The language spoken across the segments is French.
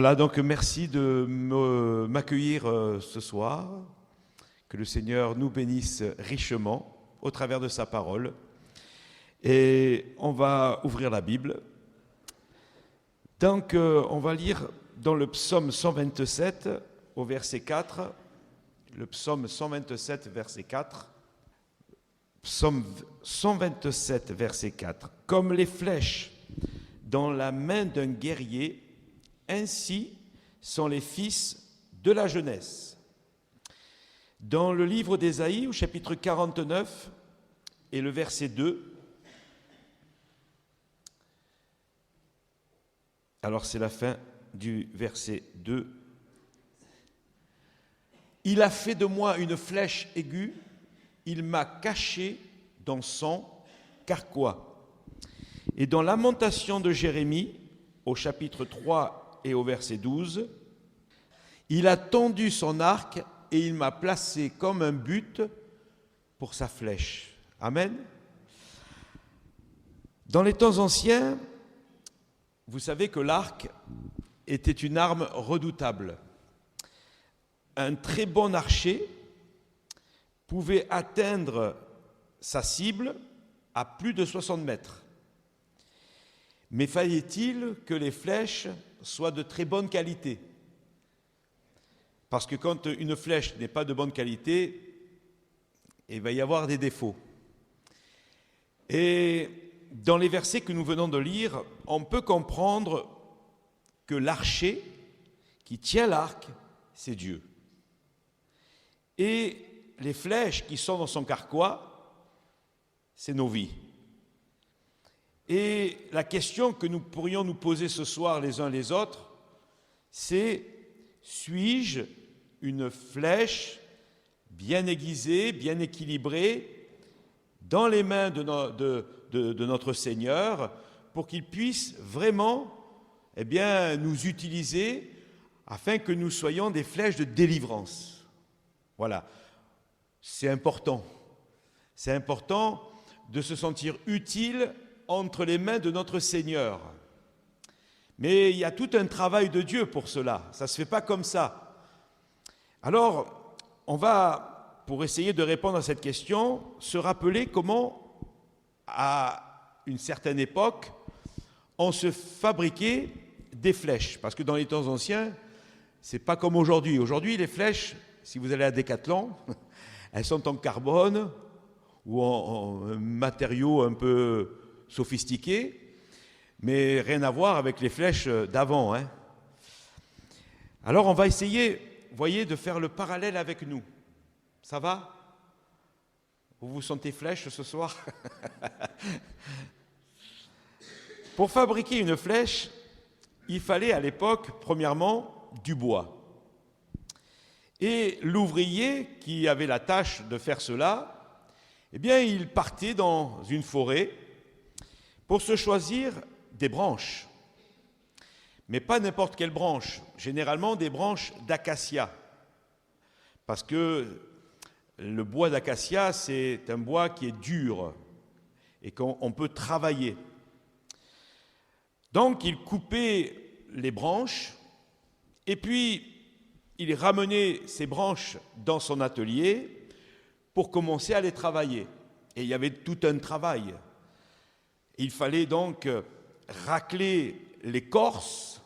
Voilà, donc merci de m'accueillir ce soir. Que le Seigneur nous bénisse richement au travers de sa parole. Et on va ouvrir la Bible. Donc, on va lire dans le psaume 127 au verset 4. Le psaume 127, verset 4. Psaume 127, verset 4. Comme les flèches dans la main d'un guerrier, ainsi sont les fils de la jeunesse. Dans le livre d'Ésaïe, au chapitre 49 et le verset 2, alors c'est la fin du verset 2. Il a fait de moi une flèche aiguë, il m'a caché dans son carquois. Et dans Lamentation de Jérémie, au chapitre 3 et au verset 12, il a tendu son arc et il m'a placé comme un but pour sa flèche. Amen. Dans les temps anciens, vous savez que l'arc était une arme redoutable. Un très bon archer pouvait atteindre sa cible à plus de 60 mètres. Mais fallait-il que les flèches soient de très bonne qualité? Parce que quand une flèche n'est pas de bonne qualité, il va y avoir des défauts. Et dans les versets que nous venons de lire, on peut comprendre que l'archer qui tient l'arc, c'est Dieu. Et les flèches qui sont dans son carquois, c'est nos vies. Et la question que nous pourrions nous poser ce soir les uns les autres, c'est: suis-je une flèche bien aiguisée, bien équilibrée, dans les mains de notre Seigneur, pour qu'il puisse vraiment nous utiliser afin que nous soyons des flèches de délivrance. Voilà, c'est important. C'est important de se sentir utile entre les mains de notre Seigneur. Mais il y a tout un travail de Dieu pour cela. Ça ne se fait pas comme ça. Alors, on va, pour essayer de répondre à cette question, se rappeler comment, à une certaine époque, on se fabriquait des flèches. Parce que dans les temps anciens, ce n'est pas comme aujourd'hui. Aujourd'hui, les flèches, si vous allez à Decathlon, elles sont en carbone ou en matériaux un peu sophistiqués, mais rien à voir avec les flèches d'avant. Alors on va essayer, voyez, de faire le parallèle avec nous. Ça va? Vous vous sentez flèche ce soir? Pour fabriquer une flèche, il fallait à l'époque, premièrement, du bois. Et l'ouvrier qui avait la tâche de faire cela, il partait dans une forêt pour se choisir des branches. Mais pas n'importe quelle branche, généralement des branches d'acacia. Parce que le bois d'acacia, c'est un bois qui est dur et qu'on peut travailler. Donc il coupait les branches et puis il ramenait ces branches dans son atelier pour commencer à les travailler. Et il y avait tout un travail. Il fallait donc racler l'écorce,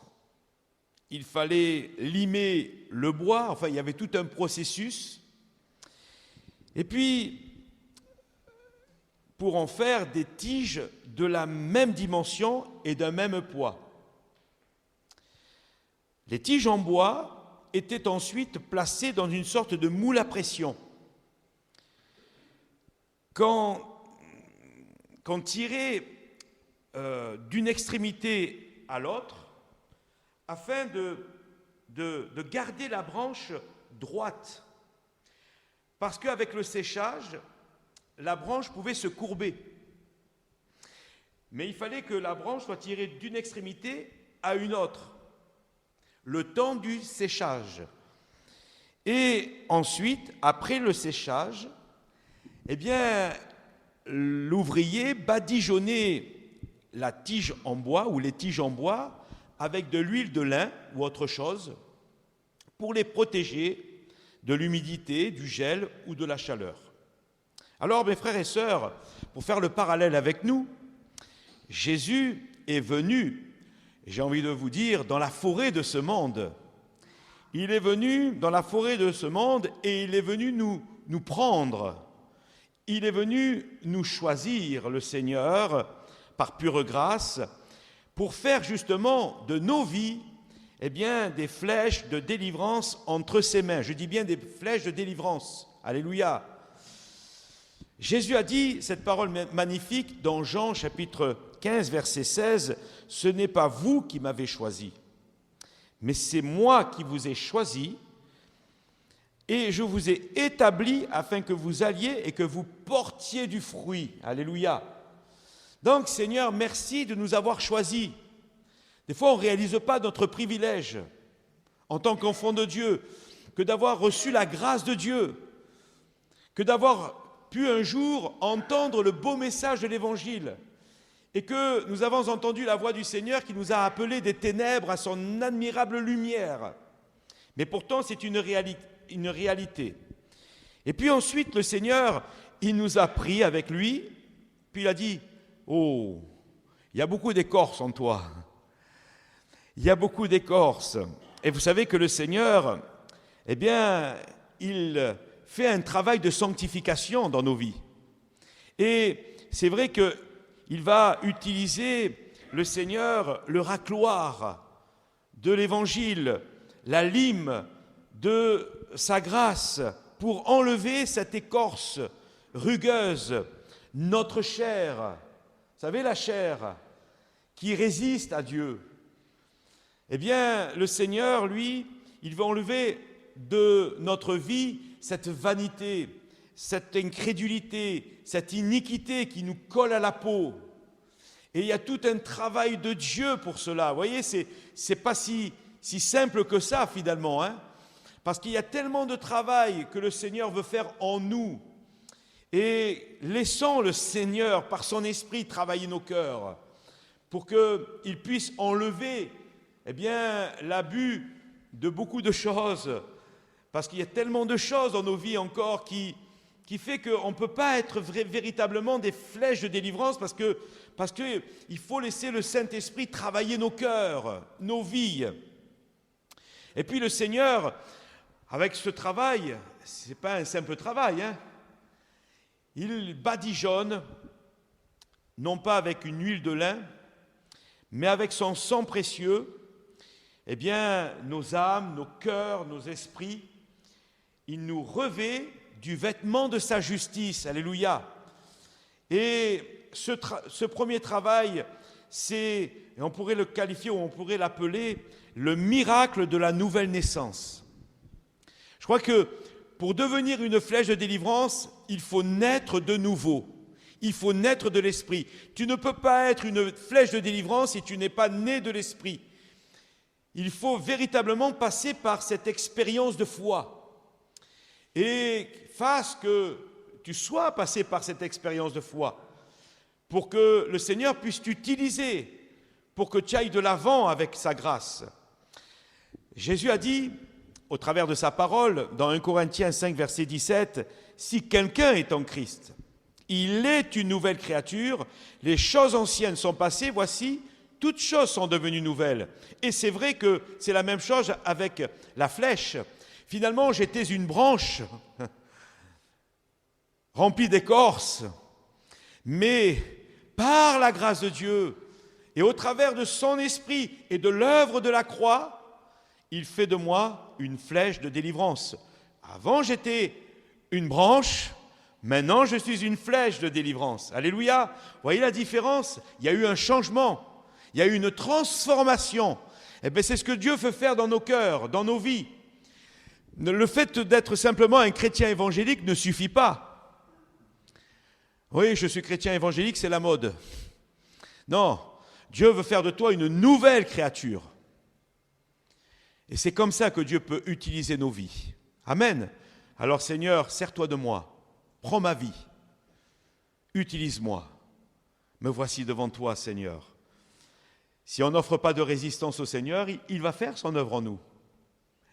il fallait limer le bois, enfin il y avait tout un processus. Et puis, pour en faire des tiges de la même dimension et d'un même poids. Les tiges en bois étaient ensuite placées dans une sorte de moule à pression. Quand tirait d'une extrémité à l'autre, afin de garder la branche droite. Parce qu'avec le séchage, la branche pouvait se courber. Mais il fallait que la branche soit tirée d'une extrémité à une autre, le temps du séchage. Et ensuite, après le séchage, l'ouvrier badigeonnait la tige en bois ou les tiges en bois avec de l'huile de lin ou autre chose pour les protéger de l'humidité, du gel ou de la chaleur. Alors, mes frères et sœurs, pour faire le parallèle avec nous, Jésus est venu, j'ai envie de vous dire, dans la forêt de ce monde. Il est venu dans la forêt de ce monde et il est venu nous prendre. Il est venu nous choisir, le Seigneur, par pure grâce, pour faire justement de nos vies des flèches de délivrance entre ses mains. Je dis bien des flèches de délivrance. Alléluia. Jésus a dit cette parole magnifique dans Jean chapitre 15, verset 16, « Ce n'est pas vous qui m'avez choisi, mais c'est moi qui vous ai choisi et je vous ai établi afin que vous alliez et que vous portiez du fruit. » Alléluia. Donc, Seigneur, merci de nous avoir choisis. Des fois, on ne réalise pas notre privilège en tant qu'enfant de Dieu, que d'avoir reçu la grâce de Dieu, que d'avoir pu un jour entendre le beau message de l'Évangile et que nous avons entendu la voix du Seigneur qui nous a appelés des ténèbres à son admirable lumière. Mais pourtant, c'est une réalité. Et puis ensuite, le Seigneur, il nous a pris avec lui, puis il a dit, « Oh, il y a beaucoup d'écorce en toi. Il y a beaucoup d'écorce. » Et vous savez que le Seigneur, il fait un travail de sanctification dans nos vies. Et c'est vrai qu'il va utiliser, le Seigneur, le racloir de l'Évangile, la lime de sa grâce pour enlever cette écorce rugueuse, notre chair. Vous savez, la chair qui résiste à Dieu. Le Seigneur, lui, il va enlever de notre vie cette vanité, cette incrédulité, cette iniquité qui nous colle à la peau. Et il y a tout un travail de Dieu pour cela. Vous voyez, c'est pas si simple que ça, finalement, hein, parce qu'il y a tellement de travail que le Seigneur veut faire en nous. Et laissons le Seigneur, par son esprit, travailler nos cœurs pour qu'il puisse enlever l'abus de beaucoup de choses. Parce qu'il y a tellement de choses dans nos vies encore qui fait qu'on ne peut pas être véritablement des flèches de délivrance parce qu'il faut laisser le Saint-Esprit travailler nos cœurs, nos vies. Et puis le Seigneur, avec ce travail, ce n'est pas un simple travail, hein. Il badigeonne, non pas avec une huile de lin, mais avec son sang précieux, nos âmes, nos cœurs, nos esprits, il nous revêt du vêtement de sa justice. Alléluia. Et ce premier travail, on pourrait le qualifier ou on pourrait l'appeler le miracle de la nouvelle naissance. Je crois que pour devenir une flèche de délivrance, il faut naître de nouveau. Il faut naître de l'esprit. Tu ne peux pas être une flèche de délivrance si tu n'es pas né de l'esprit. Il faut véritablement passer par cette expérience de foi. Et fasse que tu sois passé par cette expérience de foi pour que le Seigneur puisse t'utiliser, pour que tu ailles de l'avant avec sa grâce. Jésus a dit, au travers de sa parole, dans 1 Corinthiens 5, verset 17, « Si quelqu'un est en Christ, il est une nouvelle créature, les choses anciennes sont passées, voici, toutes choses sont devenues nouvelles. » Et c'est vrai que c'est la même chose avec la flèche. Finalement, j'étais une branche remplie d'écorce, mais par la grâce de Dieu et au travers de son esprit et de l'œuvre de la croix, il fait de moi une flèche de délivrance. Avant, j'étais une branche, maintenant, je suis une flèche de délivrance. Alléluia. Vous voyez la différence? Il y a eu un changement, il y a eu une transformation. C'est ce que Dieu veut faire dans nos cœurs, dans nos vies. Le fait d'être simplement un chrétien évangélique ne suffit pas. Oui, je suis chrétien évangélique, c'est la mode. Non, Dieu veut faire de toi une nouvelle créature. Et c'est comme ça que Dieu peut utiliser nos vies. Amen. Alors Seigneur, sers-toi de moi. Prends ma vie. Utilise-moi. Me voici devant toi, Seigneur. Si on n'offre pas de résistance au Seigneur, il va faire son œuvre en nous.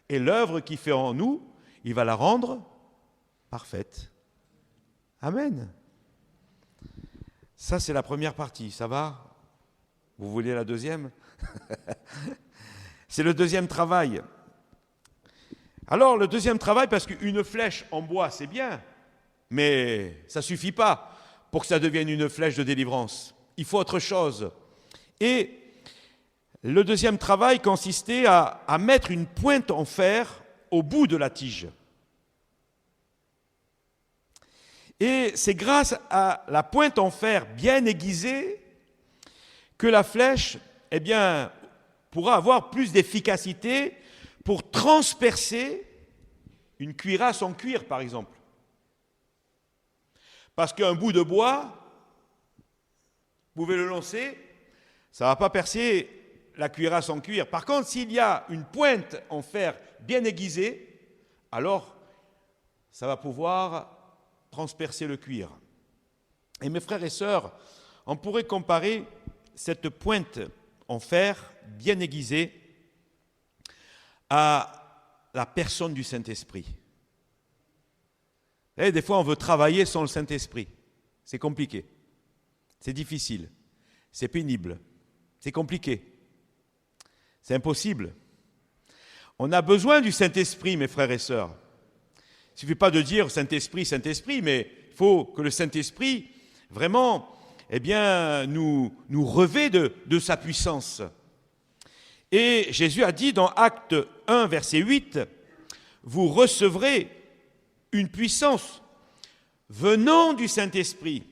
Et l'œuvre qu'il fait en nous, il va la rendre parfaite. Amen. Ça, c'est la première partie. Ça va? Vous voulez la deuxième? C'est le deuxième travail. Alors, le deuxième travail, parce qu'une flèche en bois, c'est bien, mais ça ne suffit pas pour que ça devienne une flèche de délivrance. Il faut autre chose. Et le deuxième travail consistait à mettre une pointe en fer au bout de la tige. Et c'est grâce à la pointe en fer bien aiguisée que la flèche, pourra avoir plus d'efficacité pour transpercer une cuirasse en cuir, par exemple. Parce qu'un bout de bois, vous pouvez le lancer, ça ne va pas percer la cuirasse en cuir. Par contre, s'il y a une pointe en fer bien aiguisée, alors ça va pouvoir transpercer le cuir. Et mes frères et sœurs, on pourrait comparer cette pointe en fer bien aiguisée à la personne du Saint-Esprit. Et des fois, on veut travailler sans le Saint-Esprit. C'est compliqué. C'est difficile. C'est pénible. C'est compliqué. C'est impossible. On a besoin du Saint-Esprit, mes frères et sœurs. Il ne suffit pas de dire Saint-Esprit, Saint-Esprit, mais il faut que le Saint-Esprit, vraiment, nous revêt de sa puissance. Et Jésus a dit dans Actes 1, verset 8, « Vous recevrez une puissance venant du Saint-Esprit,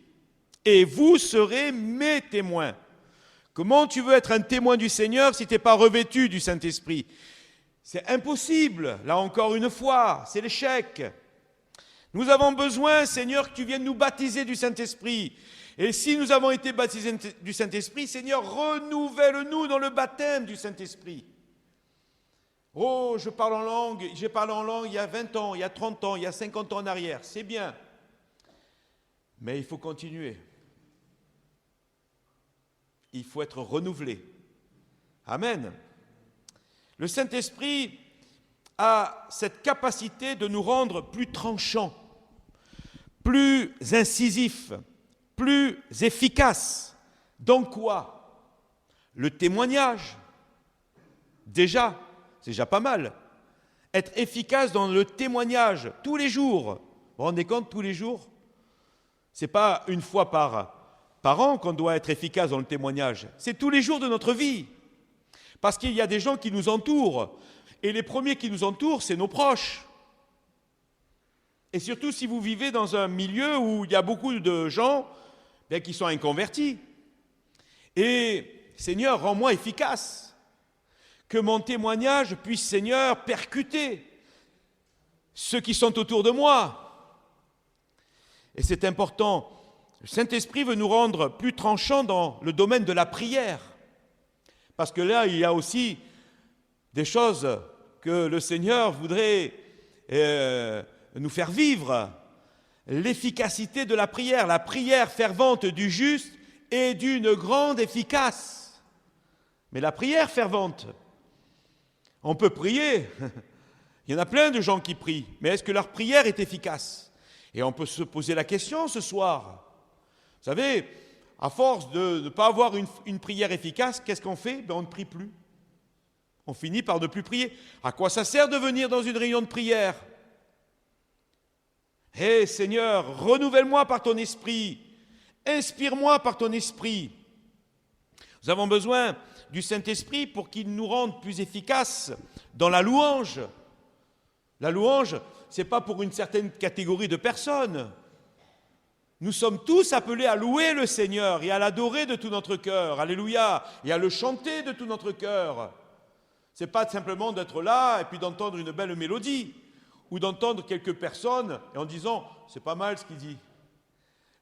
et vous serez mes témoins. » Comment tu veux être un témoin du Seigneur si tu n'es pas revêtu du Saint-Esprit? C'est impossible, là encore une fois, c'est l'échec. Nous avons besoin, Seigneur, que tu viennes nous baptiser du Saint-Esprit. Et si nous avons été baptisés du Saint-Esprit, Seigneur, renouvelle-nous dans le baptême du Saint-Esprit. Oh, j'ai parlé en langue il y a 20 ans, il y a 30 ans, il y a 50 ans en arrière, c'est bien. Mais il faut continuer. Il faut être renouvelé. Amen. Le Saint-Esprit a cette capacité de nous rendre plus tranchants, plus incisifs, plus efficaces. Dans quoi? Le témoignage. Déjà, c'est déjà pas mal. Être efficace dans le témoignage tous les jours. Vous vous rendez compte, tous les jours? Ce n'est pas une fois par an qu'on doit être efficace dans le témoignage. C'est tous les jours de notre vie. Parce qu'il y a des gens qui nous entourent. Et les premiers qui nous entourent, c'est nos proches. Et surtout si vous vivez dans un milieu où il y a beaucoup de gens qui sont inconvertis. Et Seigneur, rends-moi efficace. Que mon témoignage puisse, Seigneur, percuter ceux qui sont autour de moi. Et c'est important. Le Saint-Esprit veut nous rendre plus tranchants dans le domaine de la prière. Parce que là, il y a aussi des choses que le Seigneur voudrait nous faire vivre. L'efficacité de la prière fervente du juste est d'une grande efficace. Mais la prière fervente, on peut prier. Il y en a plein de gens qui prient. Mais est-ce que leur prière est efficace? Et on peut se poser la question ce soir. Vous savez, à force de ne pas avoir une prière efficace, qu'est-ce qu'on fait? On ne prie plus. On finit par ne plus prier. À quoi ça sert de venir dans une réunion de prière? Hé Seigneur, renouvelle-moi par ton esprit. Inspire-moi par ton esprit. Nous avons besoin du Saint-Esprit pour qu'il nous rende plus efficaces dans la louange. La louange, ce n'est pas pour une certaine catégorie de personnes. Nous sommes tous appelés à louer le Seigneur et à l'adorer de tout notre cœur. Alléluia. Et à le chanter de tout notre cœur. Ce n'est pas simplement d'être là et puis d'entendre une belle mélodie ou d'entendre quelques personnes et en disant « c'est pas mal ce qu'il dit ».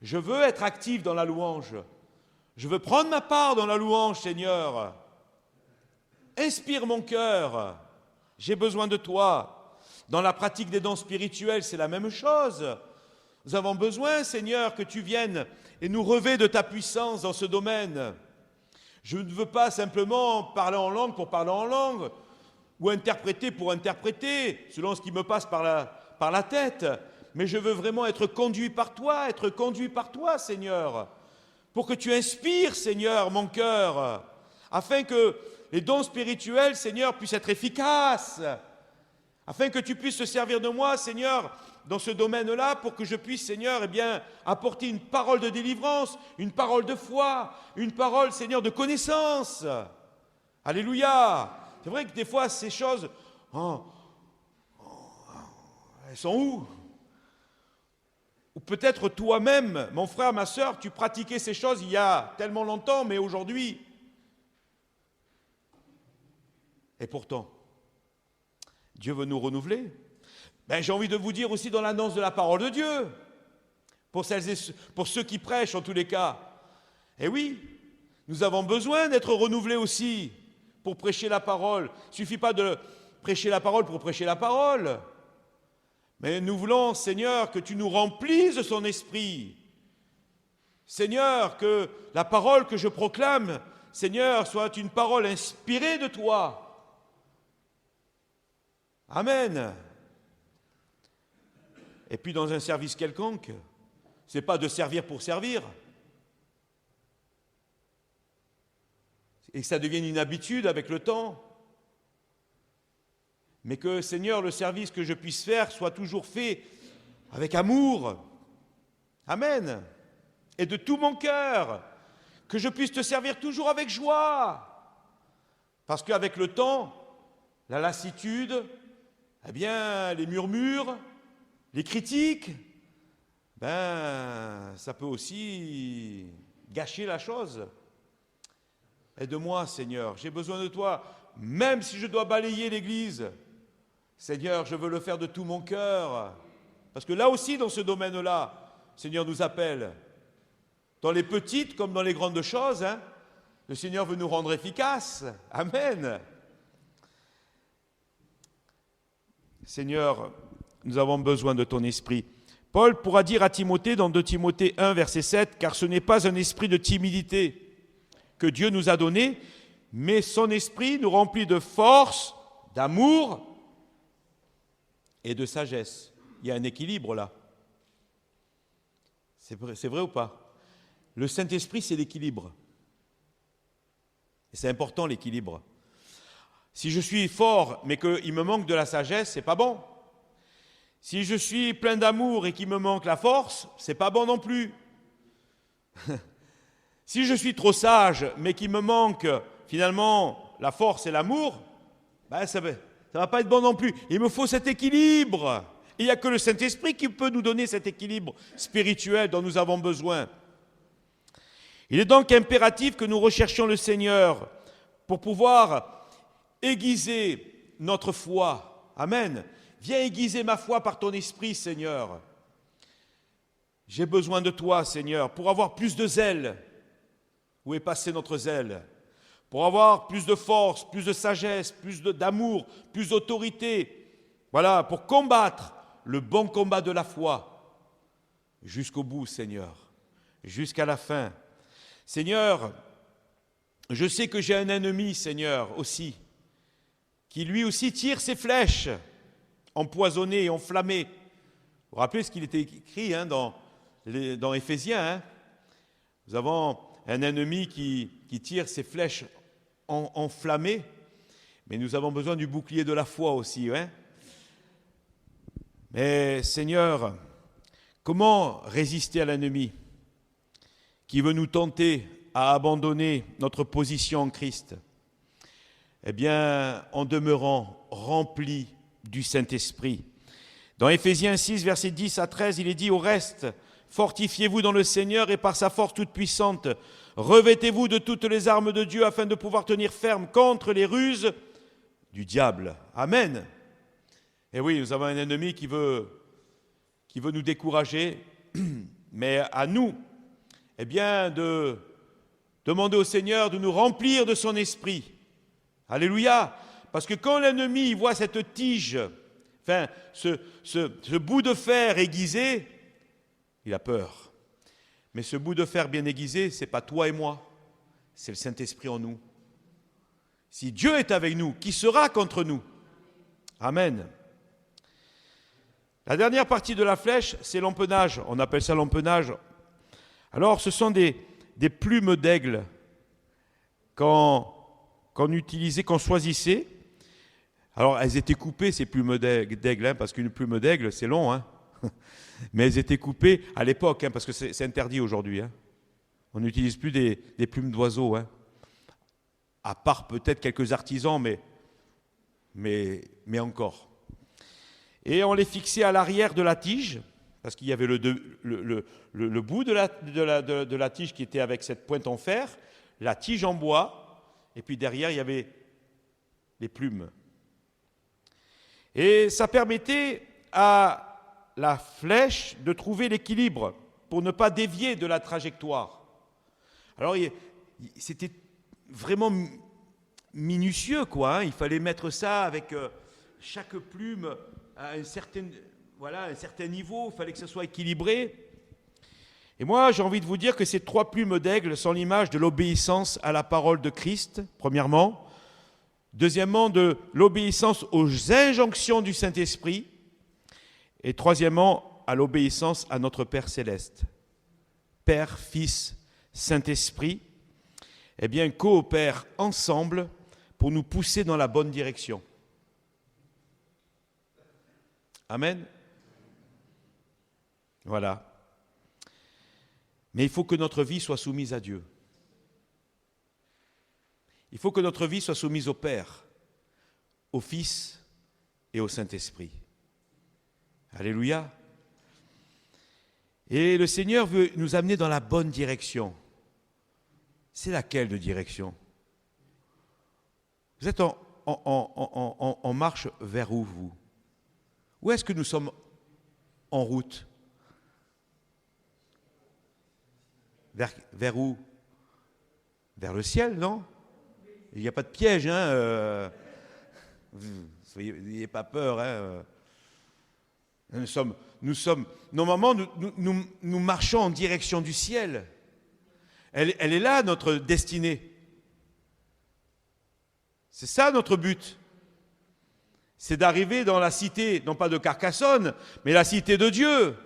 Je veux être actif dans la louange. Je veux prendre ma part dans la louange, Seigneur. Inspire mon cœur. J'ai besoin de toi. Dans la pratique des dons spirituels, c'est la même chose. Nous avons besoin, Seigneur, que tu viennes et nous revêts de ta puissance dans ce domaine. Je ne veux pas simplement parler en langue pour parler en langue, ou interpréter pour interpréter, selon ce qui me passe par la tête. Mais je veux vraiment être conduit par toi, Seigneur, pour que tu inspires, Seigneur, mon cœur, afin que les dons spirituels, Seigneur, puissent être efficaces, afin que tu puisses te servir de moi, Seigneur, dans ce domaine-là, pour que je puisse, Seigneur, apporter une parole de délivrance, une parole de foi, une parole, Seigneur, de connaissance. Alléluia. C'est vrai que des fois, ces choses, elles sont où? Ou peut-être toi-même, mon frère, ma sœur, tu pratiquais ces choses il y a tellement longtemps, mais aujourd'hui. Et pourtant, Dieu veut nous renouveler. J'ai envie de vous dire aussi dans l'annonce de la parole de Dieu, pour ceux qui prêchent en tous les cas. Et oui, nous avons besoin d'être renouvelés aussi pour prêcher la parole. Il ne suffit pas de prêcher la parole pour prêcher la parole. Mais nous voulons, Seigneur, que tu nous remplisses de son esprit. Seigneur, que la parole que je proclame, Seigneur, soit une parole inspirée de toi. Amen. Et puis dans un service quelconque, ce n'est pas de servir pour servir. Et que ça devienne une habitude avec le temps. Mais que, Seigneur, le service que je puisse faire soit toujours fait avec amour. Amen. Et de tout mon cœur. Que je puisse te servir toujours avec joie. Parce qu'avec le temps, la lassitude, les murmures, les critiques, ça peut aussi gâcher la chose. Aide-moi, Seigneur, j'ai besoin de toi, même si je dois balayer l'église. Seigneur, je veux le faire de tout mon cœur. Parce que là aussi, dans ce domaine-là, Seigneur nous appelle. Dans les petites comme dans les grandes choses, le Seigneur veut nous rendre efficaces. Amen. Seigneur, nous avons besoin de ton esprit. Paul pourra dire à Timothée dans 2 Timothée 1, verset 7, « Car ce n'est pas un esprit de timidité que Dieu nous a donné, mais son esprit nous remplit de force, d'amour et de sagesse. » Il y a un équilibre là. C'est vrai ou pas? Le Saint-Esprit, c'est l'équilibre. Et c'est important, l'équilibre. Si je suis fort, mais qu'il me manque de la sagesse, c'est pas bon. Si je suis plein d'amour et qu'il me manque la force, c'est pas bon non plus. Si je suis trop sage, mais qu'il me manque finalement la force et l'amour, ça va pas être bon non plus. Il me faut cet équilibre. Il n'y a que le Saint-Esprit qui peut nous donner cet équilibre spirituel dont nous avons besoin. Il est donc impératif que nous recherchions le Seigneur pour pouvoir aiguiser notre foi. Amen. Viens aiguiser ma foi par ton esprit, Seigneur. J'ai besoin de toi, Seigneur, pour avoir plus de zèle. Où est passé notre zèle? Pour avoir plus de force, plus de sagesse, plus d'amour, plus d'autorité. Voilà, pour combattre le bon combat de la foi. Jusqu'au bout, Seigneur. Jusqu'à la fin. Seigneur, je sais que j'ai un ennemi, Seigneur, aussi, qui lui aussi tire ses flèches, empoisonnées et enflammées. Vous vous rappelez ce qu'il était écrit dans Éphésiens. Nous avons un ennemi qui tire ses flèches enflammées, mais nous avons besoin du bouclier de la foi aussi. Mais Seigneur, comment résister à l'ennemi qui veut nous tenter à abandonner notre position en Christ? Eh bien, en demeurant rempli du Saint-Esprit. Dans Éphésiens 6, versets 10 à 13, il est dit « Au reste, fortifiez-vous dans le Seigneur et par sa force toute puissante. Revêtez-vous de toutes les armes de Dieu afin de pouvoir tenir ferme contre les ruses du diable. » Amen. Et oui, nous avons un ennemi qui veut nous décourager, mais à nous, de demander au Seigneur de nous remplir de son esprit. Alléluia. Parce que quand l'ennemi voit cette tige, ce bout de fer aiguisé, il a peur. Mais ce bout de fer bien aiguisé, ce n'est pas toi et moi. c'est le Saint-Esprit en nous. Si Dieu est avec nous, qui sera contre nous? Amen. La dernière partie de la flèche, c'est l'empennage. On appelle ça l'empennage. Alors, ce sont des plumes d'aigle qu'on utilisait, qu'on choisissait. Alors, elles étaient coupées, ces plumes d'aigle, hein, parce qu'une plume d'aigle, c'est long. Hein. Mais elles étaient coupées à l'époque, hein, parce que c'est interdit aujourd'hui. Hein. On n'utilise plus des plumes d'oiseaux. Hein. À part peut-être quelques artisans, mais encore. Et on les fixait à l'arrière de la tige, parce qu'il y avait le bout de la tige qui était avec cette pointe en fer, la tige en bois, et puis derrière, il y avait les plumes. Et ça permettait à la flèche de trouver l'équilibre pour ne pas dévier de la trajectoire. Alors, c'était vraiment minutieux, quoi. Hein. Il fallait mettre ça avec chaque plume à un certain niveau. Il fallait que ça soit équilibré. Et moi, j'ai envie de vous dire que ces 3 plumes d'aigle sont l'image de l'obéissance à la parole de Christ, premièrement. Deuxièmement, de l'obéissance aux injonctions du Saint-Esprit. Et troisièmement, à l'obéissance à notre Père céleste. Père, Fils, Saint-Esprit, eh bien, coopèrent ensemble pour nous pousser dans la bonne direction. Amen. Voilà. Mais il faut que notre vie soit soumise à Dieu. Il faut que notre vie soit soumise au Père, au Fils et au Saint-Esprit. Alléluia. Et le Seigneur veut nous amener dans la bonne direction. C'est laquelle de direction? Vous êtes en marche vers où, vous? Où est-ce que nous sommes en route? Vers où? Vers le ciel, non? Il n'y a pas de piège, hein? N'ayez pas peur, hein? Normalement, nous marchons en direction du ciel. Elle est là, notre destinée. C'est ça notre but. C'est d'arriver dans la cité, non pas de Carcassonne, mais la cité de Dieu.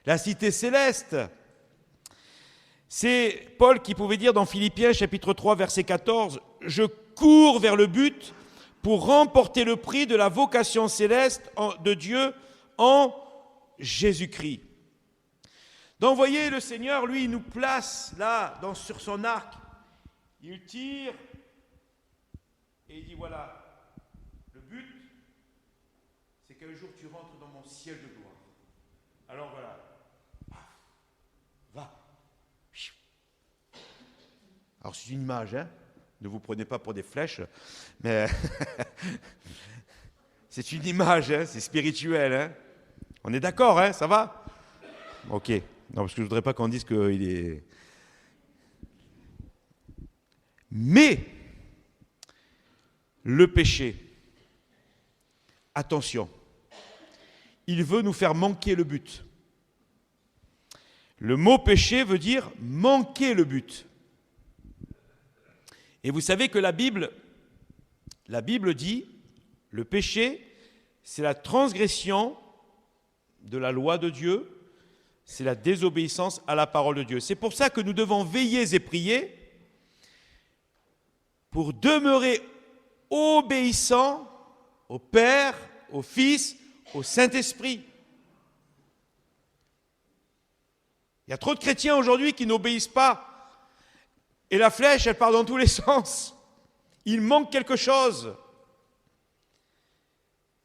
La cité céleste. C'est Paul qui pouvait dire dans Philippiens chapitre 3 verset 14, « Je cours vers le but pour remporter le prix de la vocation céleste de Dieu en Jésus-Christ. » Donc, vous voyez, le Seigneur, lui, il nous place là, sur son arc. Il tire et il dit, voilà, le but, c'est qu'un jour tu rentres dans mon ciel de gloire. Alors voilà, va. Alors c'est une image, hein. Ne vous prenez pas pour des flèches, mais c'est une image, hein, c'est spirituel. Hein. On est d'accord, hein, ça va? Ok, non, parce que je ne voudrais pas qu'on dise qu'il est... Mais, le péché, attention, il veut nous faire manquer le but. Le mot péché veut dire manquer le but. Et vous savez que la Bible dit, le péché, c'est la transgression de la loi de Dieu, c'est la désobéissance à la parole de Dieu. C'est pour ça que nous devons veiller et prier pour demeurer obéissants au Père, au Fils, au Saint-Esprit. Il y a trop de chrétiens aujourd'hui qui n'obéissent pas. Et la flèche, elle part dans tous les sens. Il manque quelque chose.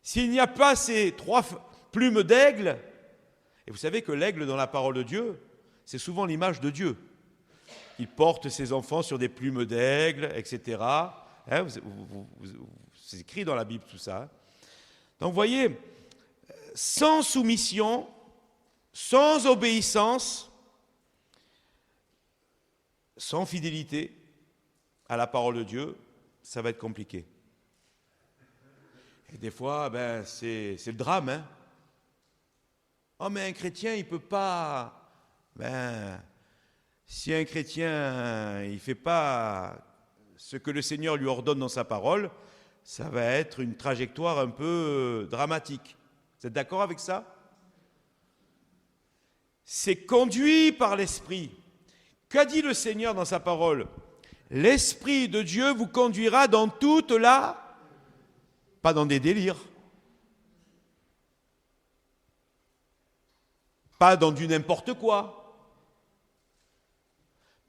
S'il n'y a pas ces 3 plumes d'aigle, et vous savez que l'aigle dans la parole de Dieu, c'est souvent l'image de Dieu. Il porte ses enfants sur des plumes d'aigle, etc. Hein, c'est écrit dans la Bible tout ça. Donc vous voyez, sans soumission, sans obéissance, sans fidélité à la parole de Dieu, ça va être compliqué. Et des fois, c'est le drame. Hein. Oh, mais un chrétien, il ne peut pas... Si un chrétien il ne fait pas ce que le Seigneur lui ordonne dans sa parole, ça va être une trajectoire un peu dramatique. Vous êtes d'accord avec ça? C'est conduit par l'Esprit. Qu'a dit le Seigneur dans sa parole? L'Esprit de Dieu vous conduira dans toute la... Pas dans des délires. Pas dans du n'importe quoi.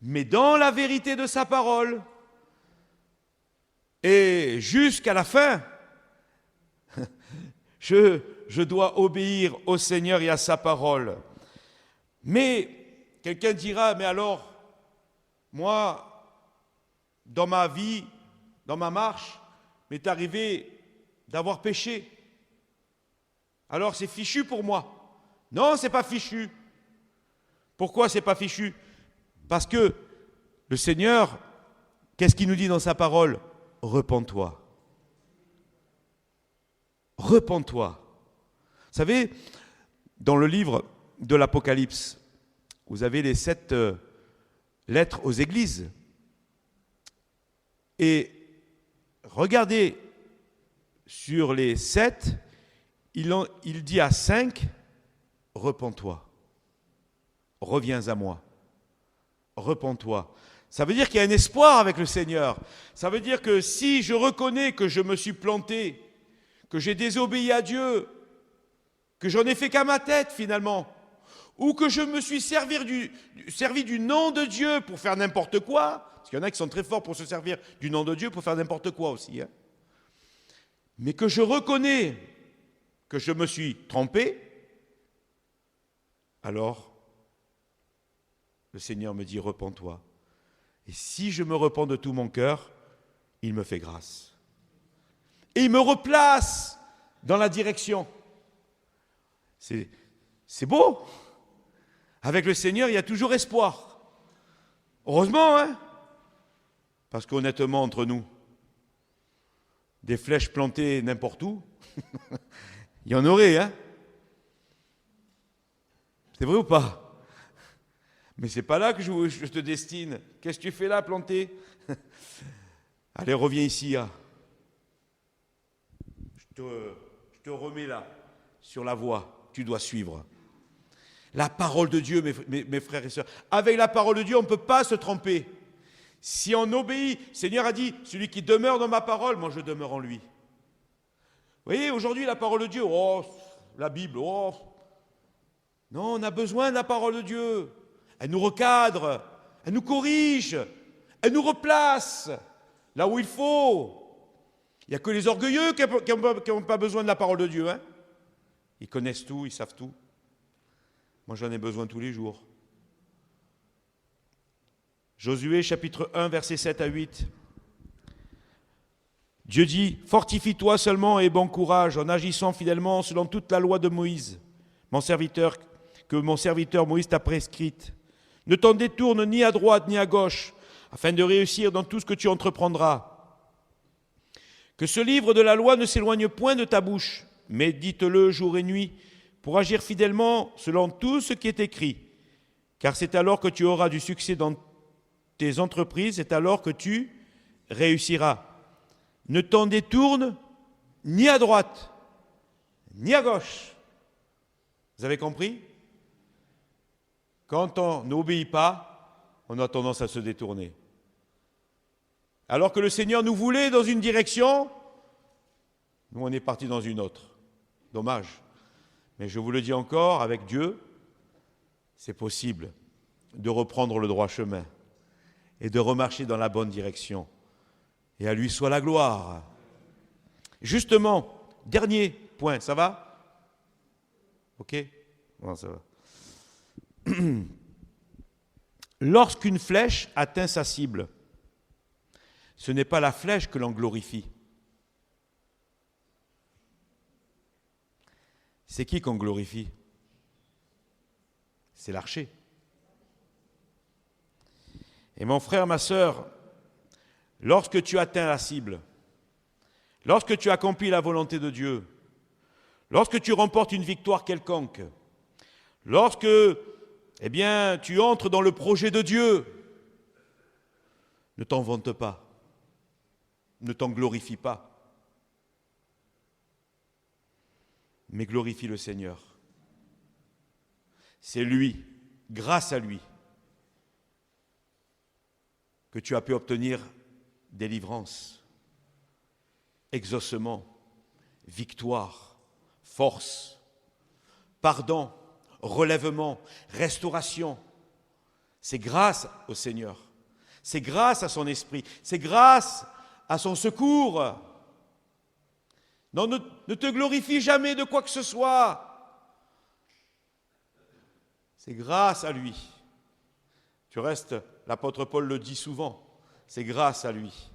Mais dans la vérité de sa parole. Et jusqu'à la fin, je dois obéir au Seigneur et à sa parole. Mais quelqu'un dira, mais alors, moi, dans ma vie, dans ma marche, m'est arrivé d'avoir péché. Alors c'est fichu pour moi. Non, c'est pas fichu. Pourquoi c'est pas fichu? Parce que le Seigneur, qu'est-ce qu'il nous dit dans sa parole? Repens-toi. Repens-toi. Vous savez, dans le livre de l'Apocalypse, vous avez les 7 lettres aux églises. Et regardez, sur les 7, il dit à 5, repens-toi, reviens à moi, repens-toi. Ça veut dire qu'il y a un espoir avec le Seigneur. Ça veut dire que si je reconnais que je me suis planté, que j'ai désobéi à Dieu, que j'en ai fait qu'à ma tête finalement, ou que je me suis servi du nom de Dieu pour faire n'importe quoi, parce qu'il y en a qui sont très forts pour se servir du nom de Dieu pour faire n'importe quoi aussi, hein. Mais que je reconnais que je me suis trompé, alors le Seigneur me dit repens-toi. Et si je me repens de tout mon cœur, il me fait grâce. Et il me replace dans la direction. C'est beau. Avec le Seigneur, il y a toujours espoir. Heureusement, hein? Parce qu'honnêtement, entre nous, des flèches plantées n'importe où, il y en aurait, hein? C'est vrai ou pas? Mais c'est pas là que je te destine. Qu'est-ce que tu fais là, planté? Allez, reviens ici. Hein. Je te remets là, sur la voie. Tu dois suivre. La parole de Dieu, mes frères et sœurs. Avec la parole de Dieu, on ne peut pas se tromper. Si on obéit, le Seigneur a dit, celui qui demeure dans ma parole, moi je demeure en lui. Vous voyez, aujourd'hui, la parole de Dieu, oh, la Bible, oh. Non, on a besoin de la parole de Dieu. Elle nous recadre, elle nous corrige, elle nous replace là où il faut. Il n'y a que les orgueilleux qui n'ont pas besoin de la parole de Dieu. Hein. Ils connaissent tout, ils savent tout. Moi, j'en ai besoin tous les jours. Josué, chapitre 1, versets 7 à 8. Dieu dit, « Fortifie-toi seulement et bon courage en agissant fidèlement selon toute la loi de Moïse, que mon serviteur Moïse t'a prescrite. Ne t'en détourne ni à droite ni à gauche, afin de réussir dans tout ce que tu entreprendras. Que ce livre de la loi ne s'éloigne point de ta bouche, mais dites-le jour et nuit, pour agir fidèlement selon tout ce qui est écrit. Car c'est alors que tu auras du succès dans tes entreprises, c'est alors que tu réussiras. Ne t'en détourne ni à droite, ni à gauche. » Vous avez compris? Quand on n'obéit pas, on a tendance à se détourner. Alors que le Seigneur nous voulait dans une direction, nous on est parti dans une autre. Dommage. Mais je vous le dis encore, avec Dieu, c'est possible de reprendre le droit chemin et de remarcher dans la bonne direction. Et à lui soit la gloire. Justement, dernier point, ça va? Ok? Bon, ça va. Lorsqu'une flèche atteint sa cible, ce n'est pas la flèche que l'on glorifie. C'est qui qu'on glorifie? C'est l'archer. Et mon frère, ma sœur, lorsque tu atteins la cible, lorsque tu accomplis la volonté de Dieu, lorsque tu remportes une victoire quelconque, lorsque eh bien, tu entres dans le projet de Dieu. Ne t'en vante pas. Ne t'en glorifie pas. Mais glorifie le Seigneur. C'est lui, grâce à lui, que tu as pu obtenir délivrance, exaucement, victoire, force, pardon, relèvement, restauration. C'est grâce au Seigneur. C'est grâce à son esprit. C'est grâce à son secours. Non, ne te glorifie jamais de quoi que ce soit. C'est grâce à lui. Tu restes, l'apôtre Paul le dit souvent, c'est grâce à lui.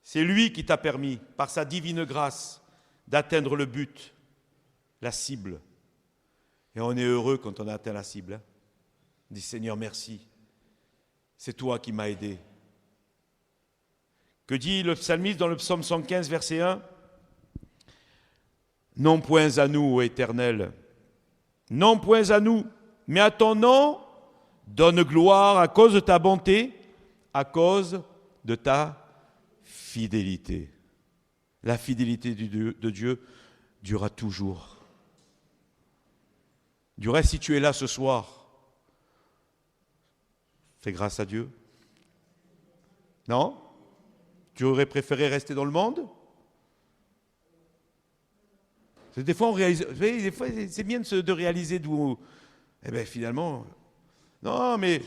C'est lui qui t'a permis, par sa divine grâce, d'atteindre le but, la cible. Et on est heureux quand on a atteint la cible. Hein. On dit Seigneur, merci. C'est toi qui m'as aidé. Que dit le psalmiste dans le psaume 115, verset 1 ? Non point à nous, ô Éternel, non point à nous, mais à ton nom, donne gloire à cause de ta bonté, à cause de ta fidélité. La fidélité de Dieu durera toujours. Du reste, si tu es là ce soir, c'est grâce à Dieu. Non ? Tu aurais préféré rester dans le monde ? Des fois, on réalise, vous voyez, des fois, c'est bien de réaliser d'où... Eh bien, finalement... Non, mais...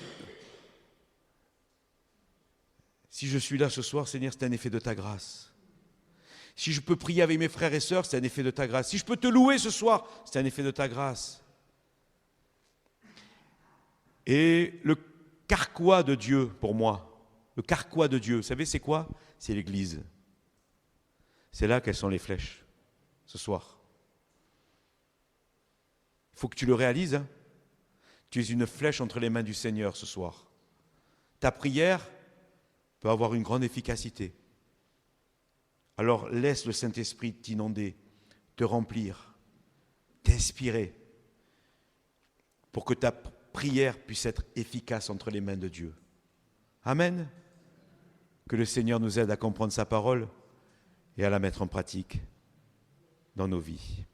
Si je suis là ce soir, Seigneur, c'est un effet de ta grâce. Si je peux prier avec mes frères et sœurs, c'est un effet de ta grâce. Si je peux te louer ce soir, c'est un effet de ta grâce. Et le carquois de Dieu, pour moi, le carquois de Dieu, vous savez, c'est quoi ? C'est l'Église. C'est là qu'elles sont les flèches, ce soir. Il faut que tu le réalises. Hein. Tu es une flèche entre les mains du Seigneur ce soir. Ta prière peut avoir une grande efficacité. Alors laisse le Saint-Esprit t'inonder, te remplir, t'inspirer, pour que ta prière puisse être efficace entre les mains de Dieu. Amen. Que le Seigneur nous aide à comprendre sa parole et à la mettre en pratique dans nos vies.